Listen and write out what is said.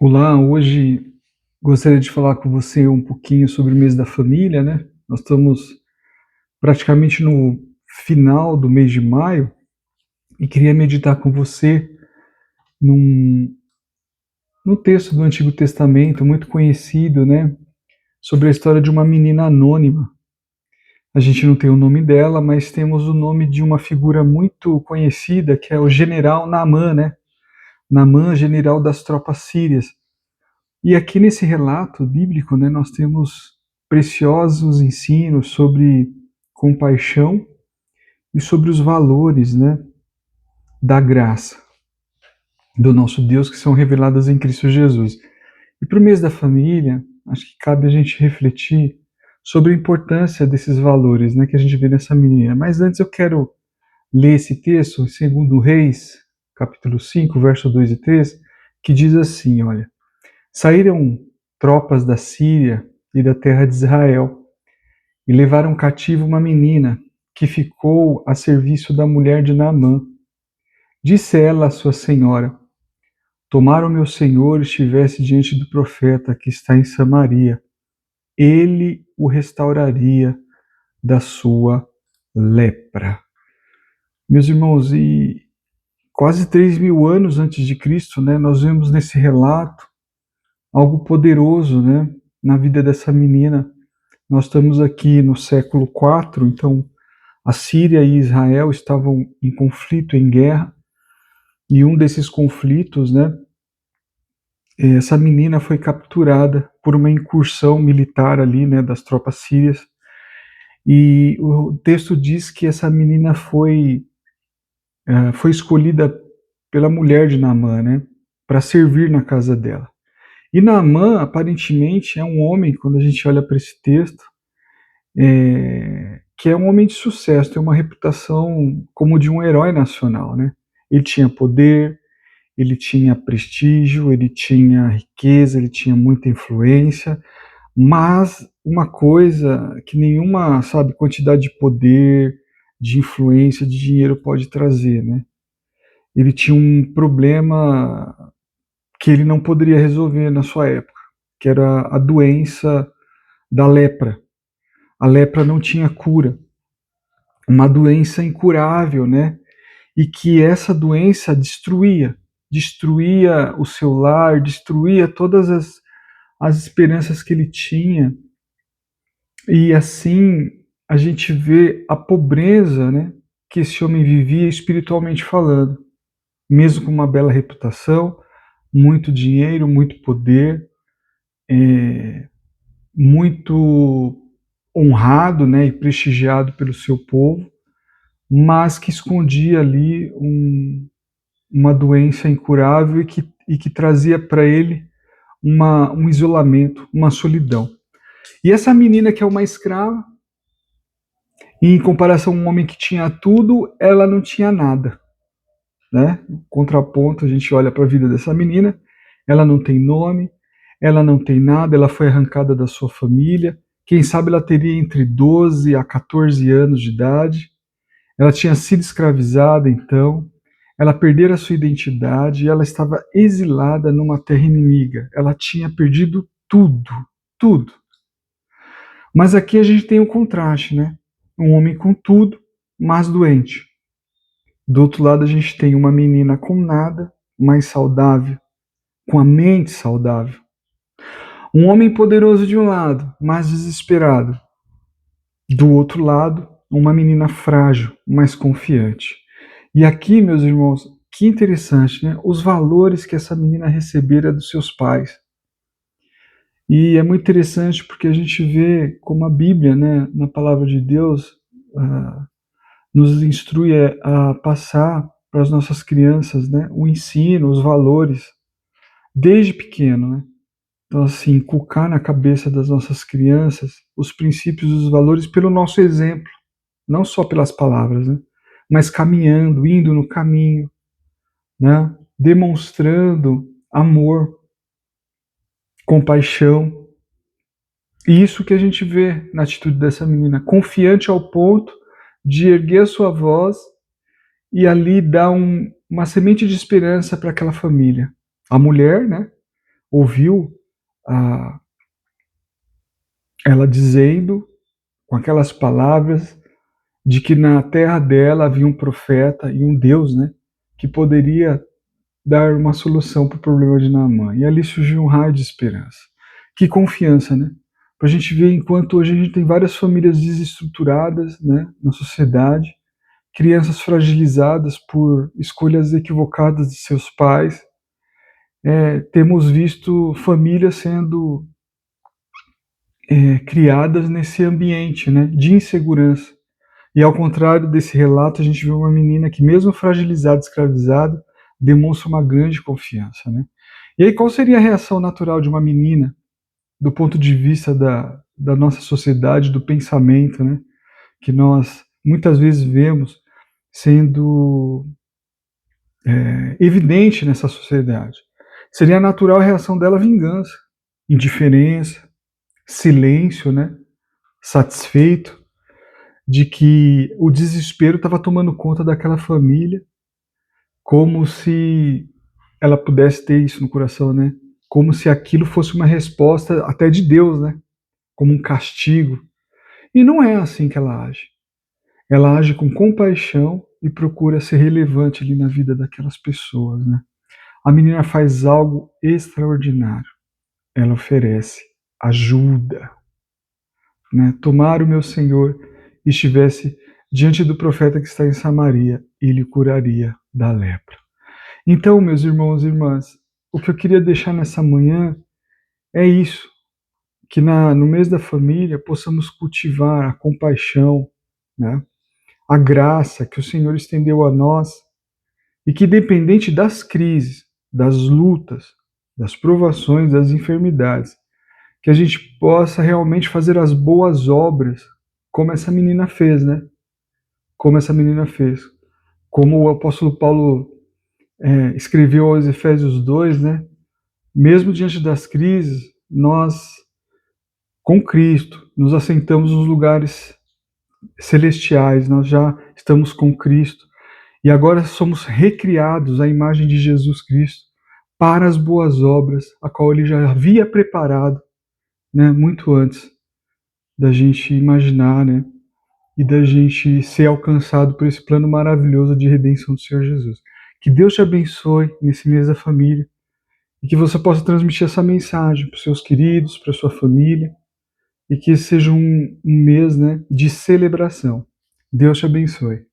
Olá, hoje gostaria de falar com você um pouquinho sobre o mês da família, né? Nós estamos praticamente no final do mês de maio e queria meditar com você num, num texto do Antigo Testamento muito conhecido, né? Sobre a história de uma menina anônima. A gente não tem o nome dela, mas temos o nome de uma figura muito conhecida, que é o general Naamã, né? Naamã, general das tropas sírias. E aqui nesse relato bíblico, né, nós temos preciosos ensinos sobre compaixão e sobre os valores, né, da graça do nosso Deus que são reveladas em Cristo Jesus. E para o mês da família, acho que cabe a gente refletir sobre a importância desses valores, né, que a gente vê nessa menina. Mas antes eu quero ler esse texto, segundo Reis, capítulo 5, verso 2 e 3, que diz assim, olha: Saíram tropas da Síria e da terra de Israel e levaram cativo uma menina que ficou a serviço da mulher de Naamã. Disse ela à sua senhora: Tomara o meu senhor estivesse diante do profeta que está em Samaria, ele o restauraria da sua lepra. Meus irmãos, e quase 3.000 anos antes de Cristo, né, nós vemos nesse relato algo poderoso, né, na vida dessa menina. Nós estamos aqui no século IV, então a Síria e Israel estavam em conflito, em guerra, e um desses conflitos, né, essa menina foi capturada por uma incursão militar ali, né, das tropas sírias, e o texto diz que essa menina foi escolhida pela mulher de Naamã, né, para servir na casa dela. E Naamã, aparentemente, é um homem, quando a gente olha para esse texto, que é um homem de sucesso, tem uma reputação como de um herói nacional, né? Ele tinha poder, ele tinha prestígio, ele tinha riqueza, ele tinha muita influência, mas uma coisa que nenhuma, sabe, quantidade de poder, de influência, de dinheiro pode trazer, né? Ele tinha um problema que ele não poderia resolver na sua época, que era a doença da lepra. A lepra não tinha cura, uma doença incurável, né? E que essa doença destruía o seu lar, destruía todas as esperanças que ele tinha. E assim a gente vê a pobreza, né, que esse homem vivia espiritualmente falando, mesmo com uma bela reputação, muito dinheiro, muito poder, muito honrado, né, e prestigiado pelo seu povo, mas que escondia ali uma doença incurável e que trazia para ele um isolamento, uma solidão. E essa menina que é uma escrava, em comparação a um homem que tinha tudo, ela não tinha nada, né? Contraponto, a gente olha para a vida dessa menina, ela não tem nome, ela não tem nada, ela foi arrancada da sua família, quem sabe ela teria entre 12 a 14 anos de idade, ela tinha sido escravizada então, ela perdera a sua identidade e ela estava exilada numa terra inimiga. Ela tinha perdido tudo, tudo. Mas aqui a gente tem um contraste, né? Um homem com tudo, mas doente. Do outro lado a gente tem uma menina com nada, mas saudável, com a mente saudável. Um homem poderoso de um lado, mas desesperado. Do outro lado, uma menina frágil, mas confiante. E aqui, meus irmãos, que interessante, né? Os valores que essa menina recebera dos seus pais. E é muito interessante porque a gente vê como a Bíblia, né, na palavra de Deus, nos instrui a passar para as nossas crianças, né, o ensino, os valores, desde pequeno, né? Então, assim, inculcar na cabeça das nossas crianças os princípios e os valores pelo nosso exemplo, não só pelas palavras, né? Mas caminhando, indo no caminho, né? Demonstrando amor, compaixão. E isso que a gente vê na atitude dessa menina, confiante ao ponto de erguer a sua voz e ali dar uma semente de esperança para aquela família. A mulher, né? ouviu ela dizendo, com aquelas palavras, de que na terra dela havia um profeta e um Deus, né, que poderia dar uma solução para o problema de Naamã. E ali surgiu um raio de esperança. Que confiança, né? Para a gente ver, enquanto hoje a gente tem várias famílias desestruturadas, né, na sociedade, crianças fragilizadas por escolhas equivocadas de seus pais, temos visto famílias sendo criadas nesse ambiente, né, de insegurança. E ao contrário desse relato, a gente vê uma menina que, mesmo fragilizada, escravizada, demonstra uma grande confiança, né? E aí, qual seria a reação natural de uma menina, do ponto de vista da nossa sociedade, do pensamento, né? Que nós muitas vezes vemos sendo evidente nessa sociedade. Seria natural a reação dela vingança, indiferença, silêncio, né? Satisfeito de que o desespero estava tomando conta daquela família, como se ela pudesse ter isso no coração, né? Como se aquilo fosse uma resposta até de Deus, né? Como um castigo. E não é assim que ela age. Ela age com compaixão e procura ser relevante ali na vida daquelas pessoas, né? A menina faz algo extraordinário. Ela oferece ajuda, né? Tomara o meu Senhor e estivesse diante do profeta que está em Samaria, ele curaria da lepra. Então, meus irmãos e irmãs, o que eu queria deixar nessa manhã é isso, que no mês da família possamos cultivar a compaixão, né? A graça que o Senhor estendeu a nós e que, independente das crises, das lutas, das provações, das enfermidades, que a gente possa realmente fazer as boas obras, como essa menina fez, né? Como essa menina fez. Como o apóstolo Paulo escreveu aos Efésios 2, né? Mesmo diante das crises, nós, com Cristo, nos assentamos nos lugares celestiais, nós já estamos com Cristo e agora somos recriados à imagem de Jesus Cristo para as boas obras, a qual ele já havia preparado, né, muito antes da gente imaginar, né, e da gente ser alcançado por esse plano maravilhoso de redenção do Senhor Jesus. Que Deus te abençoe nesse mês da família e que você possa transmitir essa mensagem para os seus queridos, para a sua família, e que esse seja um mês, né, de celebração. Deus te abençoe.